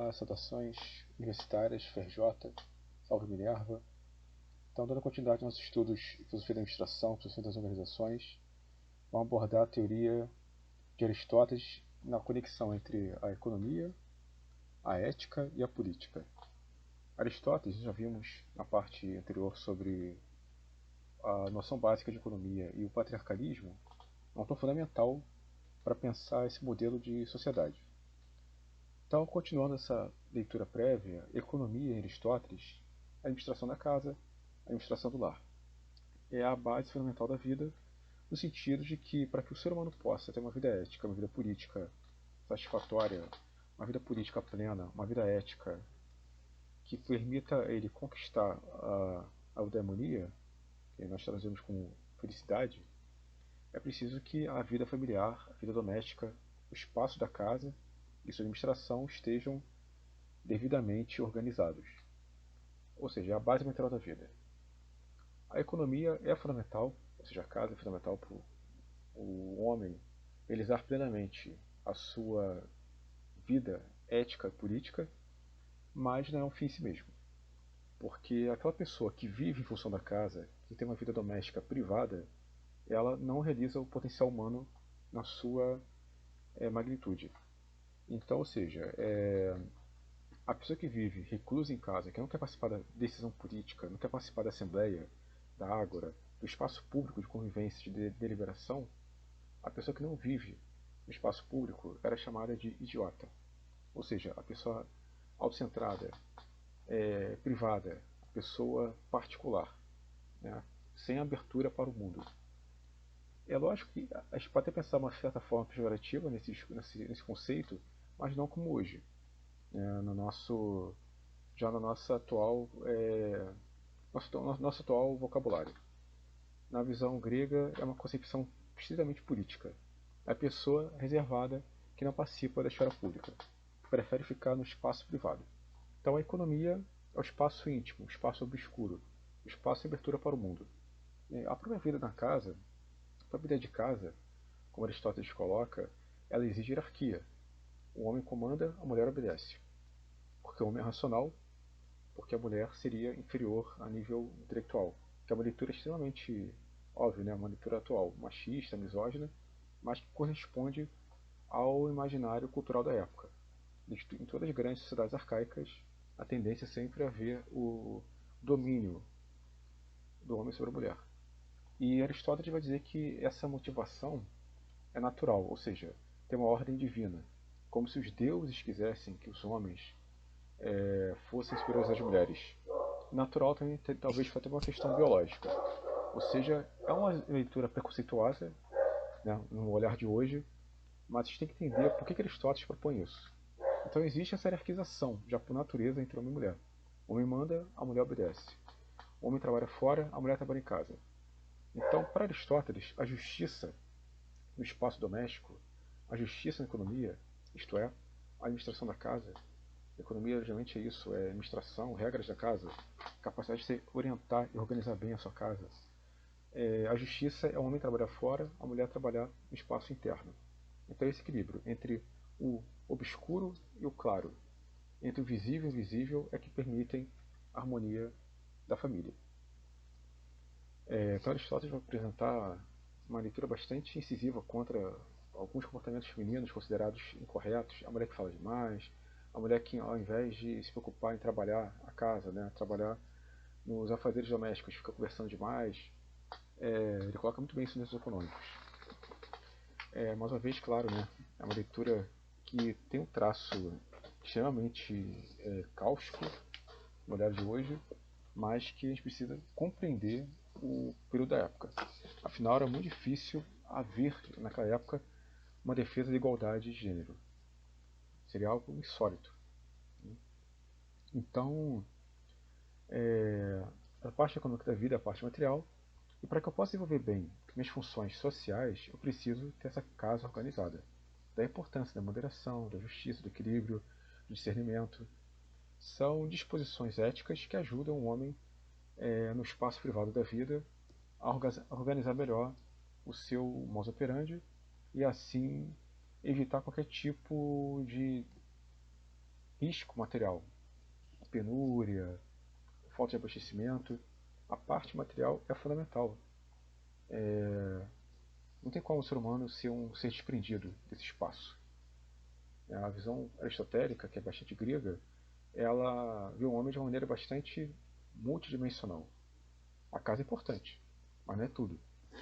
Olá, saudações universitárias, FRJ, salve Minerva. Então, dando continuidade aos nossos estudos de filosofia da administração, filosofia das organizações, vamos abordar a teoria de Aristóteles na conexão entre a economia, a ética e a política. Aristóteles, já vimos na parte anterior sobre a noção básica de economia e o patriarcalismo, é um autor fundamental para pensar esse modelo de sociedade. Então, continuando essa leitura prévia, economia em Aristóteles, a administração da casa, a administração do lar. É a base fundamental da vida, no sentido de que, para que o ser humano possa ter uma vida ética, uma vida política satisfatória, uma vida política plena, uma vida ética que permita ele conquistar a eudaimonia, que nós traduzimos como felicidade, é preciso que a vida familiar, a vida doméstica, o espaço da casa e sua administração estejam devidamente organizados. Ou seja, é a base material da vida. A economia é fundamental, ou seja, a casa é fundamental para o homem realizar plenamente a sua vida ética e política, mas não é um fim em si mesmo. Porque aquela pessoa que vive em função da casa, que tem uma vida doméstica privada, ela não realiza o potencial humano na sua magnitude. Então, ou seja, a pessoa que vive reclusa em casa, que não quer participar da decisão política, não quer participar da assembleia, da ágora, do espaço público de convivência, de deliberação, a pessoa que não vive no espaço público era chamada de idiota. Ou seja, a pessoa autocentrada, privada, a pessoa particular, né, sem abertura para o mundo. É lógico que a gente pode até pensar uma certa forma pejorativa nesse conceito, mas não como hoje. Já no nosso atual, nosso atual vocabulário. Na visão grega, é uma concepção estritamente política. É a pessoa reservada que não participa da esfera pública, prefere ficar no espaço privado. Então a economia é o espaço íntimo, o espaço obscuro, o espaço de abertura para o mundo. A própria vida na casa, a própria ideia de casa, como Aristóteles coloca, ela exige hierarquia. O homem comanda, a mulher obedece. Porque o homem é racional, porque a mulher seria inferior a nível intelectual. Que é uma leitura extremamente óbvia, né? Uma leitura atual, machista, misógina, mas que corresponde ao imaginário cultural da época. Em todas as grandes sociedades arcaicas, a tendência é sempre a haver o domínio do homem sobre a mulher. E Aristóteles vai dizer que essa motivação é natural, ou seja, tem uma ordem divina, como se os deuses quisessem que os homens fossem superiores às mulheres. Natural também talvez foi até uma questão biológica, ou seja, é uma leitura preconceituosa, né, no olhar de hoje, mas a gente tem que entender por que Aristóteles propõe isso. Então existe essa hierarquização, já por natureza, entre homem e mulher. O homem manda, a mulher obedece. O homem trabalha fora, a mulher trabalha em casa. Então, para Aristóteles, a justiça no espaço doméstico, a justiça na economia, isto é, a administração da casa. A economia geralmente é isso, é administração, regras da casa, capacidade de se orientar e organizar bem a sua casa. A justiça é o homem trabalhar fora, a mulher trabalhar no espaço interno. Então, esse equilíbrio entre o obscuro e o claro, entre o visível e o invisível, é que permitem a harmonia da família. Então, Aristóteles vai apresentar uma leitura bastante incisiva contra alguns comportamentos femininos considerados incorretos. A mulher que fala demais, a mulher que, ao invés de se preocupar em trabalhar a casa, né, trabalhar nos afazeres domésticos, fica conversando demais. Ele coloca muito bem isso nos econômicos. Mais uma vez, claro, né, é uma leitura que tem um traço extremamente cáustico no olhar de hoje, mas que a gente precisa compreender o período da época. Afinal, era muito difícil haver, naquela época, uma defesa da igualdade de gênero. Seria algo insólito. Então, a parte econômica da vida é a parte material, e para que eu possa desenvolver bem minhas funções sociais, eu preciso ter essa casa organizada. Da importância da moderação, da justiça, do equilíbrio, do discernimento. São disposições éticas que ajudam o homem no espaço privado da vida a organizar melhor o seu modus operandi e assim evitar qualquer tipo de risco material, penúria, falta de abastecimento, a parte material é fundamental. Não tem como o ser humano ser um ser desprendido desse espaço. A visão aristotélica, que é bastante grega, ela vê o homem de uma maneira bastante multidimensional. A casa é importante, mas não é tudo.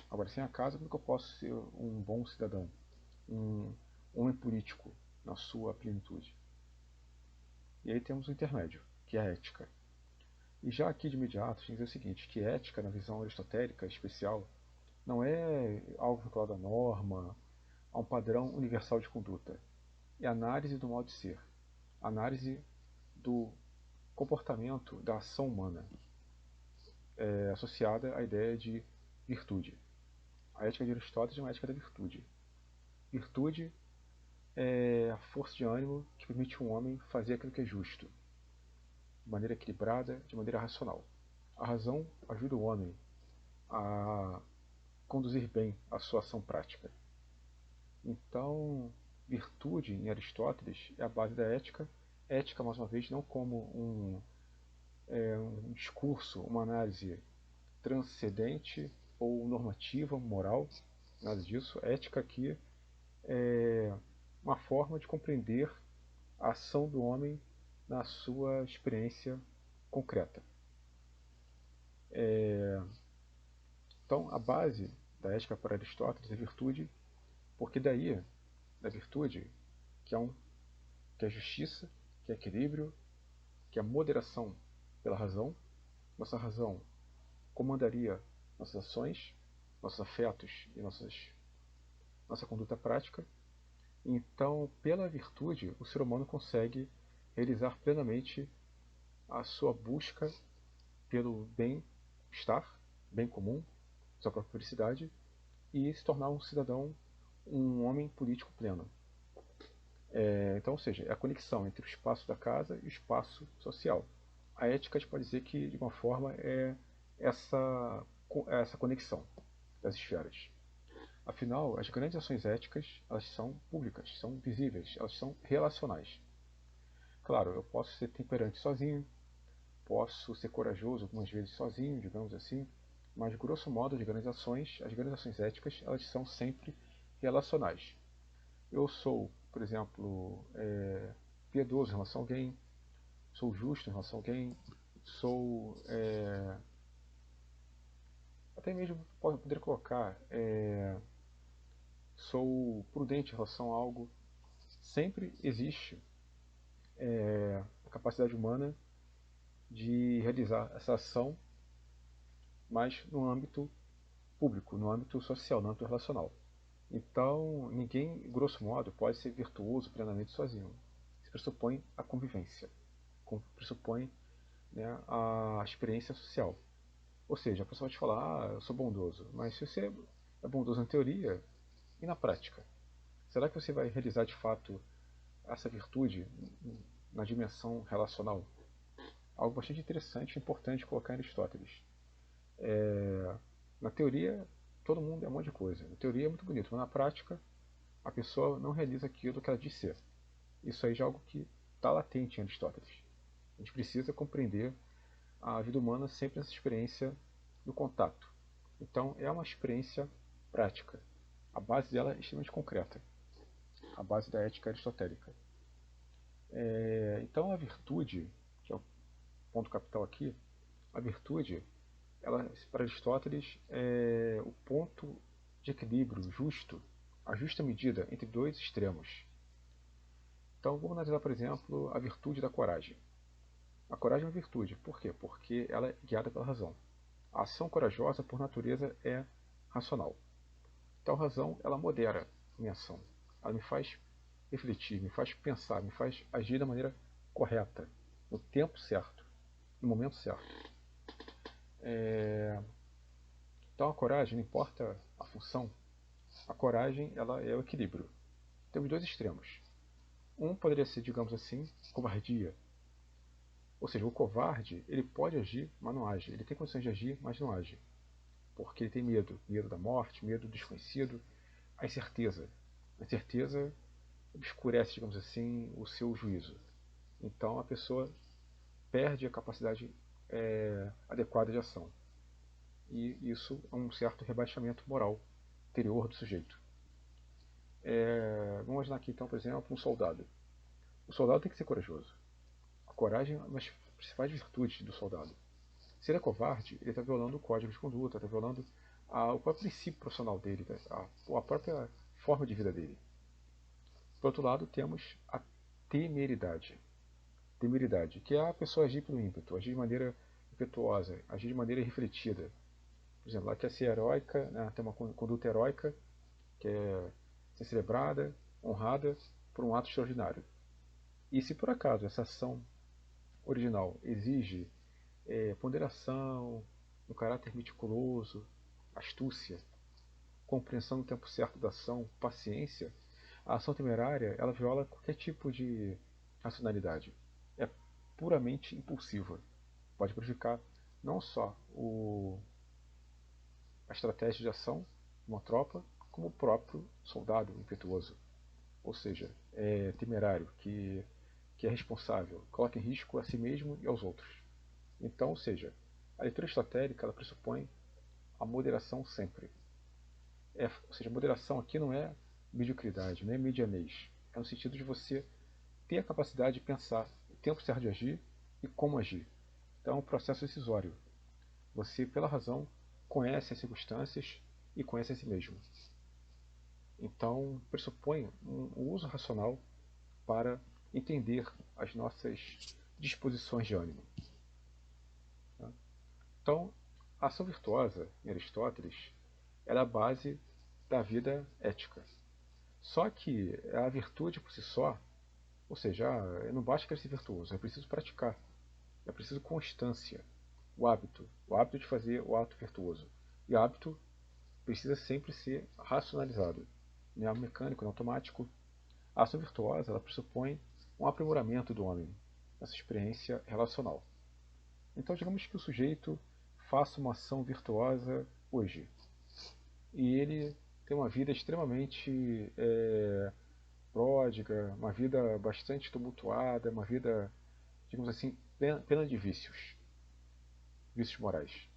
Agora, sem a casa, como é que eu posso ser um bom cidadão? Um homem político na sua plenitude? E aí temos o intermédio, que é a ética. E já aqui de imediato, a gente dizer o seguinte, que ética, na visão aristotélica especial, não é algo vinculado à norma, a um padrão universal de conduta. É análise do modo de ser, análise do comportamento da ação humana, associada à ideia de virtude. A ética de Aristóteles é uma ética da virtude. Virtude é a força de ânimo que permite um homem fazer aquilo que é justo, de maneira equilibrada, de maneira racional. A razão ajuda o homem a conduzir bem a sua ação prática. Então, virtude em Aristóteles é a base da ética. Ética, mais uma vez, não como um discurso, uma análise transcendente ou normativa, moral, nada disso. Ética aqui é uma forma de compreender a ação do homem na sua experiência concreta. Então, a base da ética para Aristóteles é virtude, porque daí, da virtude, que é justiça, que é equilíbrio, que é moderação pela razão, nossa razão comandaria nossas ações, nossos afetos e nossa conduta prática. Então, pela virtude, o ser humano consegue realizar plenamente a sua busca pelo bem-estar, bem comum, sua própria felicidade, e se tornar um cidadão, um homem político pleno. Então, ou seja, é a conexão entre o espaço da casa e o espaço social. A ética, a gente pode dizer que, de uma forma, é essa conexão das esferas. Afinal, as grandes ações éticas, elas são públicas, são visíveis, elas são relacionais. Claro, eu posso ser temperante sozinho, posso ser corajoso algumas vezes sozinho, digamos assim, mas grosso modo as grandes ações éticas, elas são sempre relacionais. Eu sou, por exemplo, piedoso em relação a alguém, sou justo em relação a alguém, sou até mesmo poderia colocar, sou prudente em relação a algo. Sempre existe a capacidade humana de realizar essa ação, mas no âmbito público, no âmbito social, no âmbito relacional. Então, ninguém, grosso modo, pode ser virtuoso plenamente sozinho. Isso pressupõe a convivência, pressupõe, né, a experiência social. Ou seja, a pessoa vai te falar, eu sou bondoso, mas se você é bondoso na teoria e na prática, será que você vai realizar de fato essa virtude na dimensão relacional? Algo bastante interessante e importante colocar em Aristóteles. Na teoria, todo mundo é um monte de coisa. Na teoria é muito bonito, mas na prática, a pessoa não realiza aquilo que ela diz ser. Isso aí já é algo que está latente em Aristóteles. A gente precisa compreender a vida humana sempre nessa experiência do contato. Então, é uma experiência prática. A base dela é extremamente concreta. A base da ética aristotélica. Então, a virtude, que é o ponto capital aqui, a virtude, ela, para Aristóteles, é o ponto de equilíbrio justo, a justa medida entre dois extremos. Então, vamos analisar, por exemplo, a virtude da coragem. A coragem é uma virtude. Por quê? Porque ela é guiada pela razão. A ação corajosa, por natureza, é racional. Então, a razão, ela modera a minha ação. Ela me faz refletir, me faz pensar, me faz agir da maneira correta, no tempo certo, no momento certo. Então, a coragem, não importa a função, a coragem, ela é o equilíbrio. Temos dois extremos. Um poderia ser, digamos assim, covardia. Ou seja, o covarde, ele pode agir, mas não age. Ele tem condições de agir, mas não age. Porque ele tem medo. Medo da morte, medo do desconhecido, a incerteza. A incerteza obscurece, digamos assim, o seu juízo. Então a pessoa perde a capacidade adequada de ação. E isso é um certo rebaixamento moral interior do sujeito. Vamos imaginar aqui então, por exemplo, um soldado. O soldado tem que ser corajoso. A coragem é uma das principais virtudes do soldado. Se ele é covarde, ele está violando o código de conduta, está violando o próprio princípio profissional dele, a própria forma de vida dele. Por outro lado, temos a temeridade. Temeridade, que é a pessoa agir pelo ímpeto, agir de maneira impetuosa, agir de maneira refletida. Por exemplo, ela quer ser heróica, né, tem uma conduta heróica, quer ser celebrada, honrada por um ato extraordinário. E se por acaso essa ação original exige ponderação, um caráter meticuloso, astúcia, compreensão do tempo certo da ação, paciência, a ação temerária ela viola qualquer tipo de racionalidade. É puramente impulsiva. Pode prejudicar não só a estratégia de ação de uma tropa, como o próprio soldado impetuoso. Ou seja, é temerário, que é responsável, coloca em risco a si mesmo e aos outros. Então, ou seja, a leitura estratégica ela pressupõe a moderação sempre. Ou seja, a moderação aqui não é mediocridade, não é medianez. É no sentido de você ter a capacidade de pensar o tempo certo de agir e como agir. Então é um processo decisório. Você, pela razão, conhece as circunstâncias e conhece a si mesmo. Então, pressupõe um uso racional para entender as nossas disposições de ânimo. Então, a ação virtuosa, em Aristóteles, era a base da vida ética. Só que a virtude por si só, ou seja, não basta querer ser virtuoso, é preciso praticar, é preciso constância, o hábito de fazer o ato virtuoso. E o hábito precisa sempre ser racionalizado, não é mecânico, não é automático. A ação virtuosa ela pressupõe um aprimoramento do homem nessa experiência relacional. Então, digamos que o sujeito faça uma ação virtuosa hoje e ele tem uma vida extremamente pródiga, uma vida bastante tumultuada, uma vida, digamos assim, plena de vícios, vícios morais.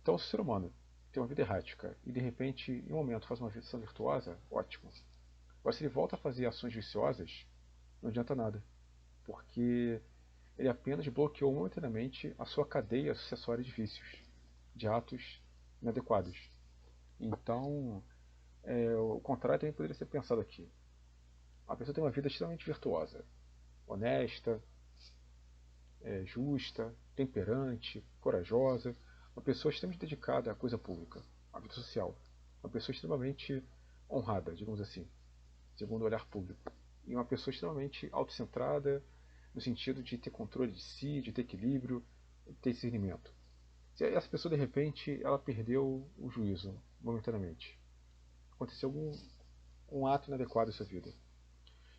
Então, se o ser humano tem uma vida errática e de repente, em um momento, faz uma ação virtuosa, ótimo. Agora, se ele volta a fazer ações viciosas, não adianta nada, porque ele apenas bloqueou momentaneamente a sua cadeia sucessória de vícios, de atos inadequados. Então, o contrário também poderia ser pensado aqui. A pessoa tem uma vida extremamente virtuosa, honesta, justa, temperante, corajosa, uma pessoa extremamente dedicada à coisa pública, à vida social, uma pessoa extremamente honrada, digamos assim, segundo o olhar público, e uma pessoa extremamente autocentrada, no sentido de ter controle de si, de ter equilíbrio, de ter discernimento. Se essa pessoa, de repente, ela perdeu o juízo, momentaneamente, aconteceu um ato inadequado em sua vida.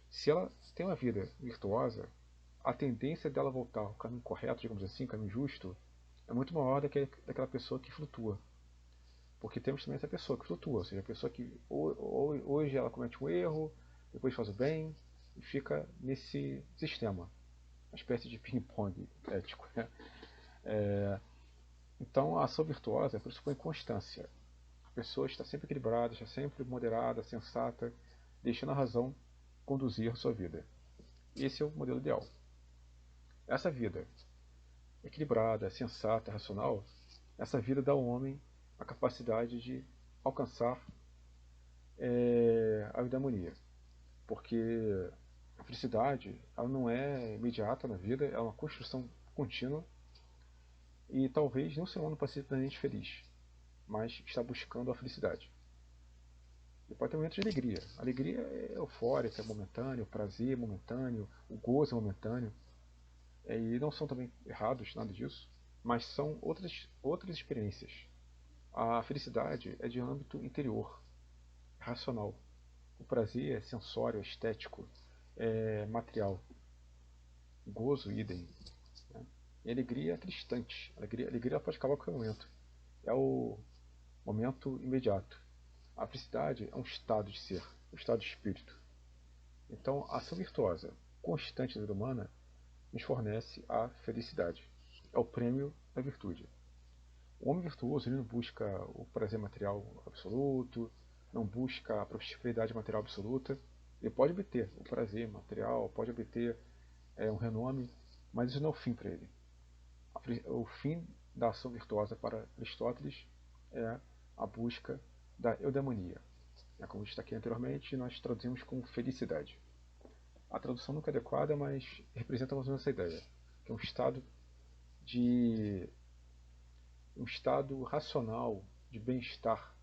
Se ela tem uma vida virtuosa, a tendência dela voltar ao caminho correto, digamos assim, caminho justo, é muito maior daquela pessoa que flutua. Porque temos também essa pessoa que flutua, ou seja, a pessoa que hoje ela comete um erro, depois faz o bem, e fica nesse sistema, uma espécie de ping-pong ético. Né? Então a ação virtuosa pressupõe constância. A pessoa está sempre equilibrada, está sempre moderada, sensata, deixando a razão conduzir a sua vida. Esse é o modelo ideal. Essa vida equilibrada, sensata, racional, essa vida dá ao homem a capacidade de alcançar a eudaimonia. Porque a felicidade ela não é imediata na vida, é uma construção contínua e talvez não ser humano pode ser plenamente feliz, mas está buscando a felicidade. E pode ter momentos de alegria. A alegria é eufórica, é momentâneo, o prazer é momentâneo, o gozo é momentâneo. E não são também errados, nada disso, mas são outras experiências. A felicidade é de âmbito interior, racional. O prazer é sensório, é estético, é material. O gozo, idem. Né? E a alegria é cristante. A alegria pode acabar a qualquer momento. É o momento imediato. A felicidade é um estado de ser, um estado de espírito. Então, a ação virtuosa constante da vida humana nos fornece a felicidade. É o prêmio da virtude. O homem virtuoso ele não busca o prazer material absoluto, não busca a prosperidade material absoluta. Ele pode obter o prazer material, pode obter um renome, mas isso não é o fim para ele. O fim da ação virtuosa para Aristóteles é a busca da eudaimonia. Como destaquei anteriormente, nós traduzimos como felicidade. A tradução nunca é adequada, mas representa mais ou menos essa ideia, que é de um estado racional de bem-estar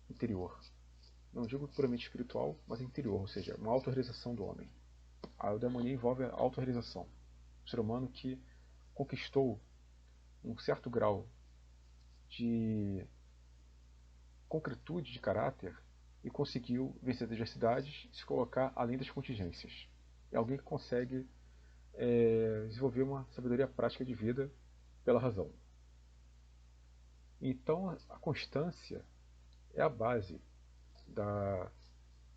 interior. Não digo puramente espiritual, mas interior, ou seja, uma autorrealização do homem. A eudaimonia envolve a autorrealização. O ser humano que conquistou um certo grau de concretude de caráter e conseguiu vencer as adversidades e se colocar além das contingências. É alguém que consegue desenvolver uma sabedoria prática de vida pela razão. Então a constância é a base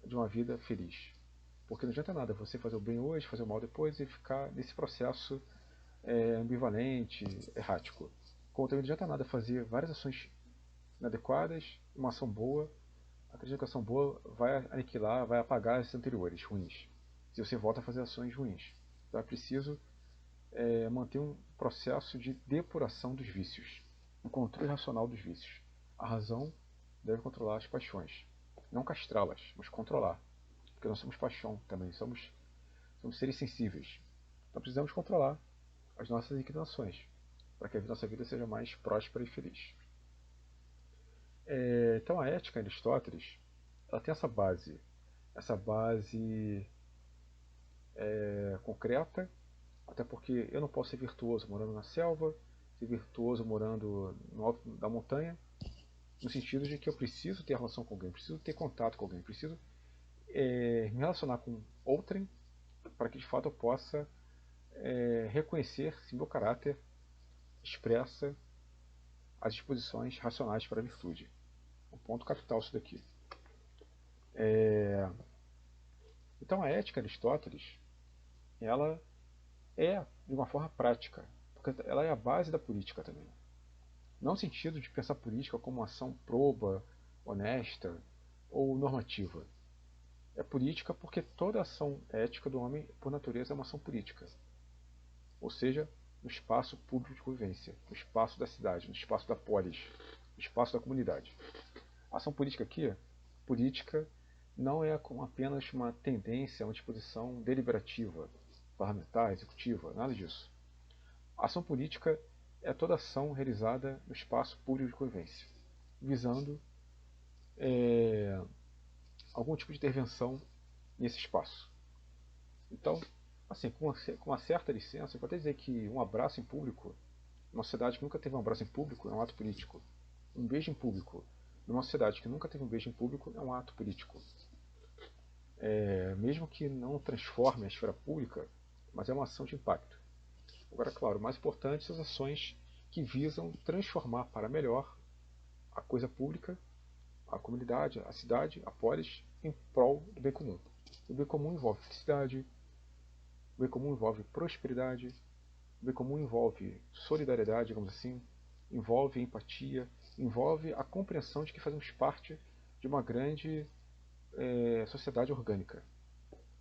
de uma vida feliz. Porque não adianta nada você fazer o bem hoje, fazer o mal depois e ficar nesse processo ambivalente, errático. Como também não adianta nada fazer várias ações inadequadas, uma ação boa, acredito que a ação boa vai aniquilar, vai apagar as anteriores, ruins. Se você volta a fazer ações ruins. Então é preciso manter um processo de depuração dos vícios, um controle racional dos vícios. A razão deve controlar as paixões, não castrá-las, mas controlar, porque nós somos paixão também, somos seres sensíveis. Então precisamos controlar as nossas inclinações, para que a nossa vida seja mais próspera e feliz. Então a ética em Aristóteles, ela tem essa base concreta, até porque eu não posso ser virtuoso morando na selva, ser virtuoso morando no alto da montanha, no sentido de que eu preciso ter relação com alguém, preciso ter contato com alguém, preciso me relacionar com outrem para que de fato eu possa reconhecer se meu caráter expressa as disposições racionais para a virtude. Um ponto capital isso daqui. Então a ética de Aristóteles, ela é de uma forma prática, porque ela é a base da política também. Não no sentido de pensar política como uma ação proba, honesta ou normativa. É política porque toda ação ética do homem, por natureza, é uma ação política. Ou seja, no espaço público de convivência, no espaço da cidade, no espaço da polis, no espaço da comunidade. A ação política aqui, política, não é apenas uma tendência, uma disposição deliberativa, parlamentar, executiva, nada disso. A ação política é toda ação realizada no espaço público de convivência, visando algum tipo de intervenção nesse espaço. Então, assim, com uma certa licença, eu vou até dizer que um abraço em público, numa sociedade que nunca teve um abraço em público, é um ato político. Um beijo em público, numa sociedade que nunca teve um beijo em público, é um ato político. Mesmo que não transforme a esfera pública, mas é uma ação de impacto. Agora, claro, o mais importante são as ações que visam transformar para melhor a coisa pública, a comunidade, a cidade, a polis, em prol do bem comum. O bem comum envolve felicidade, o bem comum envolve prosperidade, o bem comum envolve solidariedade, digamos assim, envolve empatia, envolve a compreensão de que fazemos parte de uma grande sociedade orgânica.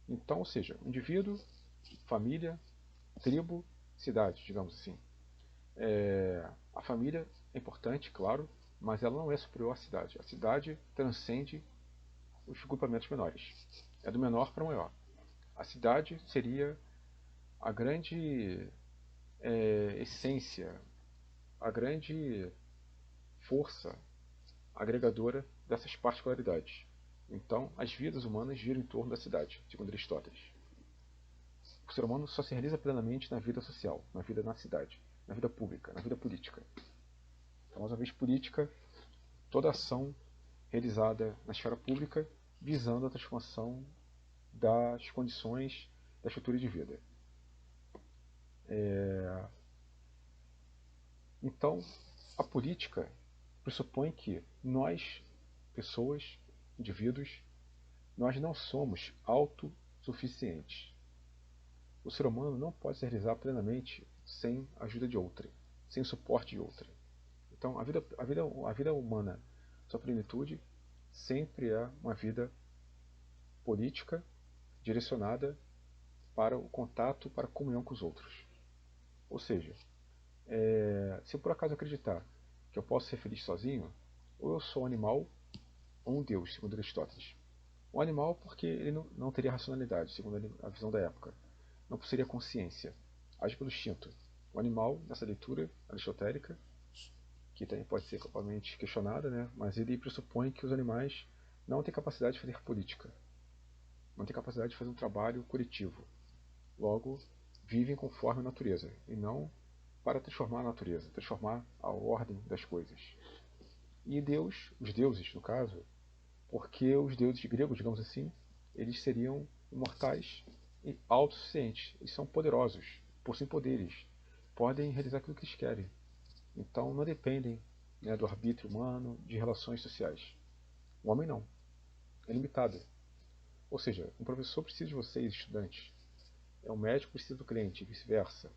Então, ou seja, indivíduo, família, tribo, cidade, digamos assim. A família é importante, claro, mas ela não é superior à cidade. A cidade transcende os grupamentos menores. É do menor para o maior. A cidade seria a grande essência, a grande força agregadora dessas particularidades. Então, as vidas humanas giram em torno da cidade, segundo Aristóteles. O ser humano só se realiza plenamente na vida social, na vida na cidade, na vida pública, na vida política. Então, mais uma vez, política, toda ação realizada na esfera pública visando a transformação das condições da estrutura de vida. Então, a política pressupõe que nós, pessoas, indivíduos, nós não somos autossuficientes. o ser humano não pode se realizar plenamente sem a ajuda de outrem, sem o suporte de outrem. Então, a vida humana, sua plenitude, sempre é uma vida política direcionada para o contato, para a comunhão com os outros. Ou seja, se eu por acaso acreditar que eu posso ser feliz sozinho, ou eu sou um animal ou um deus, segundo Aristóteles. Um animal porque ele não teria racionalidade, segundo a visão da época. Não possuiria consciência. Age pelo instinto. O animal, nessa leitura aristotélica, que também pode ser completamente questionada, né? Mas ele pressupõe que os animais não têm capacidade de fazer política, não têm capacidade de fazer um trabalho coletivo. Logo, vivem conforme a natureza, e não para transformar a natureza, transformar a ordem das coisas. E Deus, os deuses no caso, porque os deuses gregos, digamos assim, eles seriam imortais e autossuficientes. Eles são poderosos, possuem poderes, podem realizar aquilo que eles querem. Então não dependem, né, do arbítrio humano, de relações sociais. O homem não, é limitado. Ou seja, um professor precisa de vocês, estudantes. Um médico precisa do cliente, e vice-versa.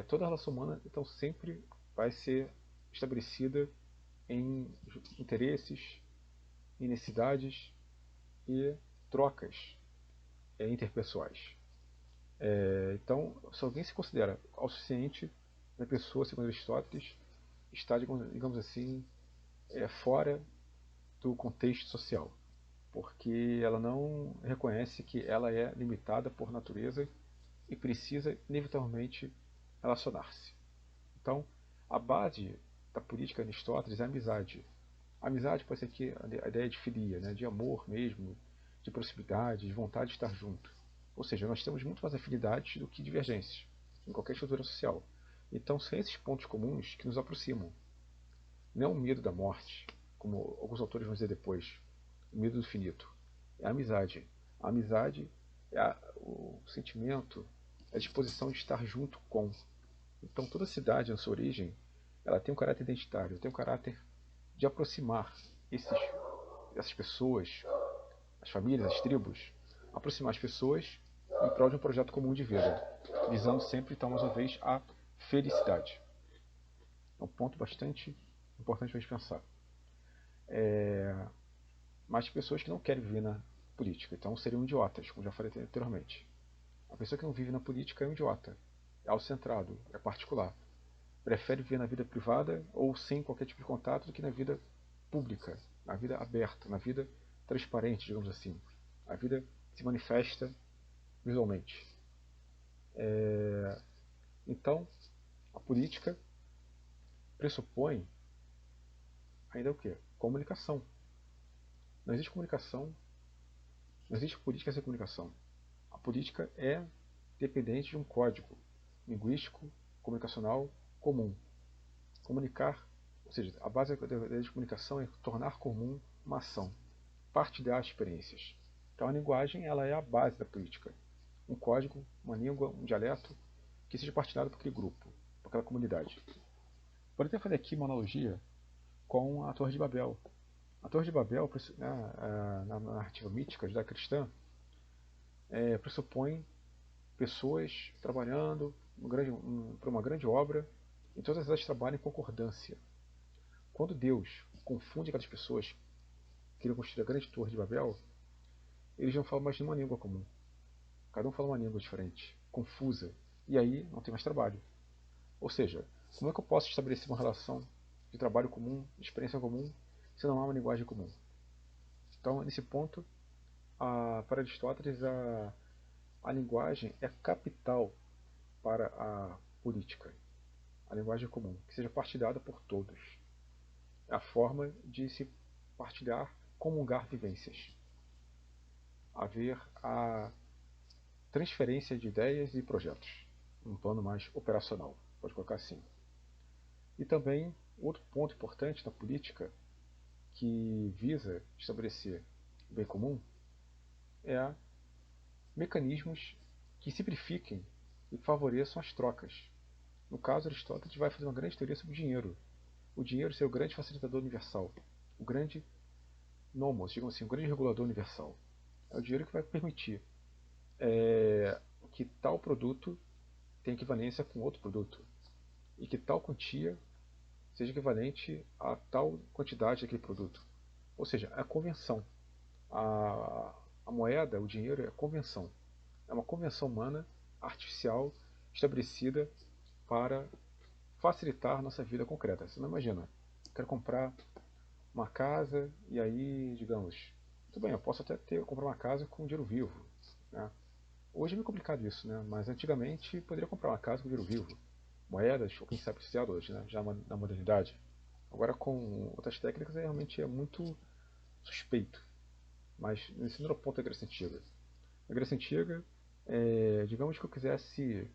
Toda a relação humana, então, sempre vai ser estabelecida em interesses, em necessidades e trocas interpessoais. Então, se alguém se considera autossuficiente, a pessoa, segundo Aristóteles, está, digamos assim, fora do contexto social, porque ela não reconhece que ela é limitada por natureza e precisa, inevitavelmente, relacionar-se. Então, a base da política de Aristóteles é a amizade. A amizade pode ser aqui a ideia de filia, né, de amor mesmo, de proximidade, de vontade de estar junto. Ou seja, nós temos muito mais afinidades do que divergências, em qualquer estrutura social. Então, são esses pontos comuns que nos aproximam. Não é o medo da morte, como alguns autores vão dizer depois, o medo do finito. É a amizade. A amizade é o sentimento, é a disposição de estar junto com. Então, toda cidade, na sua origem, ela tem um caráter identitário, tem um caráter de aproximar essas pessoas, as famílias, as tribos, aproximar as pessoas em prol de um projeto comum de vida, visando sempre, então, mais uma vez, a felicidade. É um ponto bastante importante para a gente pensar. Mas pessoas que não querem viver na política, então seriam idiotas, como já falei anteriormente. A pessoa que não vive na política é um idiota, é autocentrado, é particular. Prefere viver na vida privada ou sem qualquer tipo de contato do que na vida pública, na vida aberta, na vida transparente, digamos assim. A vida se manifesta visualmente. Então, a política pressupõe ainda o quê? Comunicação. Não existe comunicação, não existe política sem comunicação. A política é dependente de um código linguístico, comunicacional comum. Comunicar, ou seja, a base da ideia de comunicação é tornar comum uma ação, partilhar experiências. Então a linguagem ela é a base da política. Um código, uma língua, um dialeto que seja partilhado por aquele grupo, por aquela comunidade. Vou até fazer aqui uma analogia com a Torre de Babel. A Torre de Babel, na narrativa mítica judaico-cristã, pressupõe pessoas trabalhando para uma grande obra e todas elas trabalham em concordância. Quando Deus confunde aquelas pessoas que queriam construir a grande Torre de Babel, eles não falam mais nenhuma língua comum. Cada um fala uma língua diferente, confusa, e aí não tem mais trabalho. Ou seja, como é que eu posso estabelecer uma relação de trabalho comum, de experiência comum, se não há uma linguagem comum? Então, nesse ponto, para Aristóteles, a linguagem é capital para a política. A linguagem comum, que seja partilhada por todos. É a forma de se partilhar, comungar vivências. Haver a transferência de ideias e projetos. Um plano mais operacional, pode colocar assim. E também, outro ponto importante da política que visa estabelecer o bem comum é mecanismos que simplifiquem e favoreçam as trocas. No caso, Aristóteles vai fazer uma grande teoria sobre o dinheiro. O dinheiro ser o grande facilitador universal, o grande nomos, digamos assim, o grande regulador universal. É o dinheiro que vai permitir que tal produto tem equivalência com outro produto e que tal quantia seja equivalente a tal quantidade daquele produto. Ou seja, é a convenção. A moeda, o dinheiro é a convenção. É uma convenção humana, artificial, estabelecida para facilitar nossa vida concreta. Você não imagina, quero comprar uma casa e aí, digamos, tudo bem, eu posso até comprar uma casa com dinheiro vivo, né? Hoje é meio complicado isso, né? Mas antigamente poderia comprar uma casa com dinheiro vivo, moedas, ou quem sabe hoje, né? Já na modernidade. Agora com outras técnicas realmente é muito suspeito. Mas esse não era o ponto da Grécia Antiga. Na Grécia Antiga, digamos que eu quisesse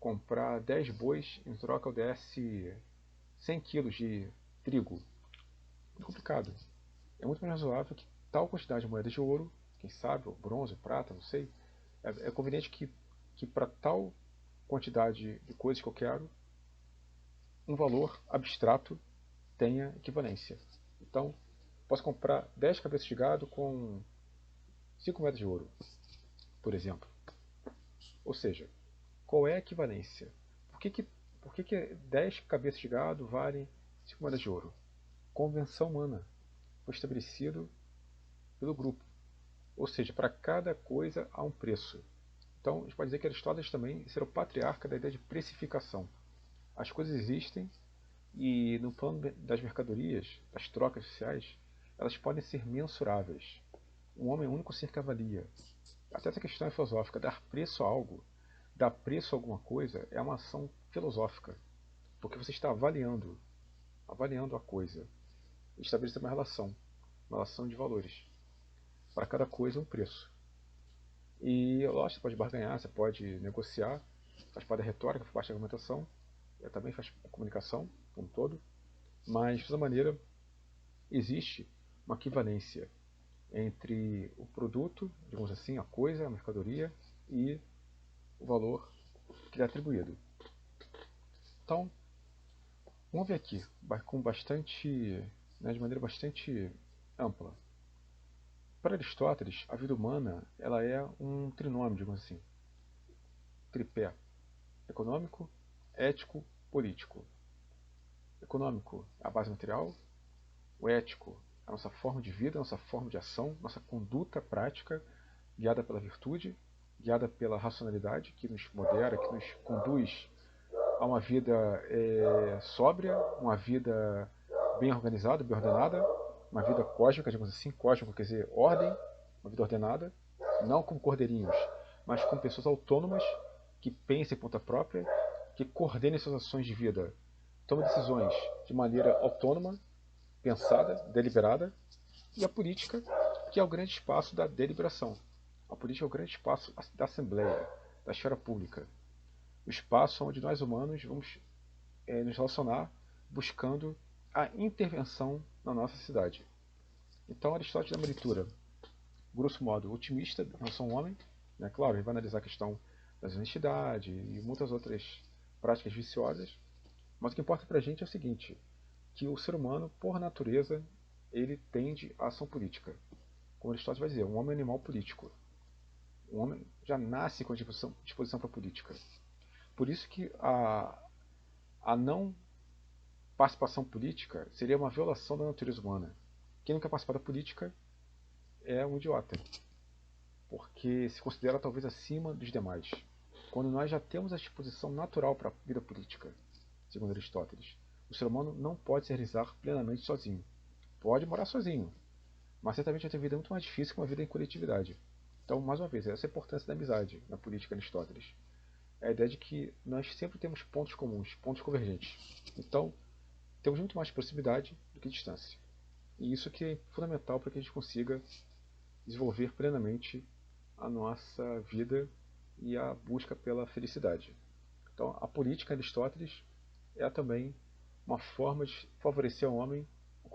comprar 10 bois em troca eu desse 100 quilos de trigo. Muito complicado. É muito mais razoável que tal quantidade de moedas de ouro, quem sabe, ou bronze, ou prata, não sei. É conveniente que para tal quantidade de coisas que eu quero, um valor abstrato tenha equivalência. Então, posso comprar 10 cabeças de gado com 5 moedas de ouro, por exemplo. Ou seja, qual é a equivalência? Por que 10 cabeças de gado valem 5 moedas de ouro? Convenção humana. Foi estabelecido pelo grupo. Ou seja, para cada coisa há um preço. Então, a gente pode dizer que Aristóteles também será o patriarca da ideia de precificação. As coisas existem e no plano das mercadorias, das trocas sociais, elas podem ser mensuráveis. Um homem é o único ser que avalia. Até essa questão é filosófica. Dar preço a algo, dar preço a alguma coisa, é uma ação filosófica. Porque você está avaliando a coisa. E estabelecer uma relação de valores. Para cada coisa, um preço. E lógico, você pode barganhar, você pode negociar, faz parte da retórica, faz parte da argumentação, também faz comunicação, como um todo, mas de toda maneira existe uma equivalência entre o produto, digamos assim, a coisa, a mercadoria e o valor que lhe é atribuído. Então, vamos ver aqui, com bastante, né, de maneira bastante ampla. Para Aristóteles, a vida humana ela é um trinômio, digamos assim, tripé: econômico, ético, político. Econômico é a base material, o ético é a nossa forma de vida, a nossa forma de ação, nossa conduta prática, guiada pela virtude, guiada pela racionalidade, que nos modera, que nos conduz a uma vida sóbria, uma vida bem organizada, bem ordenada, uma vida cósmica, digamos assim, cósmico quer dizer ordem, uma vida ordenada, não como cordeirinhos, mas como pessoas autônomas que pensem por conta própria, que coordenem suas ações de vida, tomem decisões de maneira autônoma, pensada, deliberada, e a política, que é o grande espaço da deliberação. A política é o grande espaço da assembleia, da esfera pública, o espaço onde nós humanos vamos nos relacionar buscando a intervenção na nossa cidade. Então Aristóteles é uma leitura, grosso modo, otimista em relação ao homem, né? Claro, ele vai analisar a questão da desonestidade e muitas outras práticas viciosas, mas o que importa para a gente é o seguinte, que o ser humano, por natureza, ele tende à ação política. Como Aristóteles vai dizer, um homem é um animal político. O homem já nasce com a disposição para a política. Por isso que a não participação política seria uma violação da natureza humana. Quem não quer participar da política é um idiota, porque se considera talvez acima dos demais. Quando nós já temos a disposição natural para a vida política, segundo Aristóteles, o ser humano não pode se realizar plenamente sozinho. Pode morar sozinho, mas certamente vai ter vida muito mais difícil que uma vida em coletividade. Então, mais uma vez, essa é a importância da amizade na política de Aristóteles. É a ideia de que nós sempre temos pontos comuns, pontos convergentes. Então, temos muito mais proximidade do que distância. E isso que é fundamental para que a gente consiga desenvolver plenamente a nossa vida e a busca pela felicidade. Então, a política de Aristóteles é também uma forma de favorecer ao homem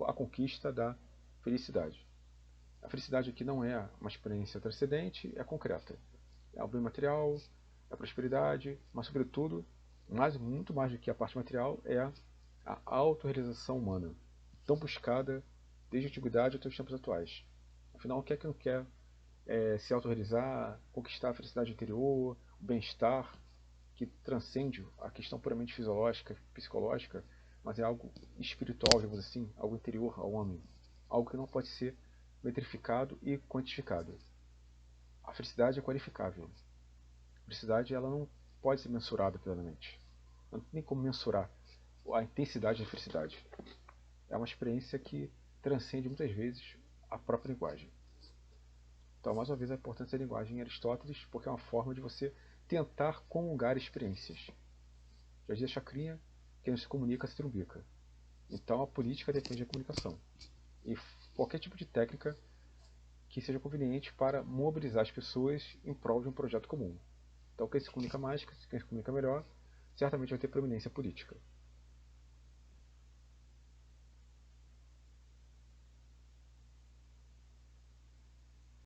a conquista da felicidade. A felicidade aqui não é uma experiência transcendente, é concreta. É o bem material, é a prosperidade, mas sobretudo, muito mais do que a parte material, é a autorrealização humana, tão buscada desde a antiguidade até os tempos atuais. Afinal, o que é que não quer se autorrealizar, conquistar a felicidade interior, o bem-estar, que transcende a questão puramente fisiológica, psicológica, mas é algo espiritual, digamos assim, algo interior ao homem, algo que não pode ser metrificado e quantificado. A felicidade é qualificável. A felicidade ela não pode ser mensurada plenamente. Não tem nem como mensurar a intensidade da felicidade. É uma experiência que transcende muitas vezes a própria linguagem. Então, mais uma vez, a importância da linguagem em Aristóteles, porque é uma forma de você tentar comungar experiências. Já dizia Chacrinha, quem não se comunica se trumbica. Então, a política depende da comunicação. E qualquer tipo de técnica que seja conveniente para mobilizar as pessoas em prol de um projeto comum. Então, quem se comunica mais, quem se comunica melhor, certamente vai ter proeminência política.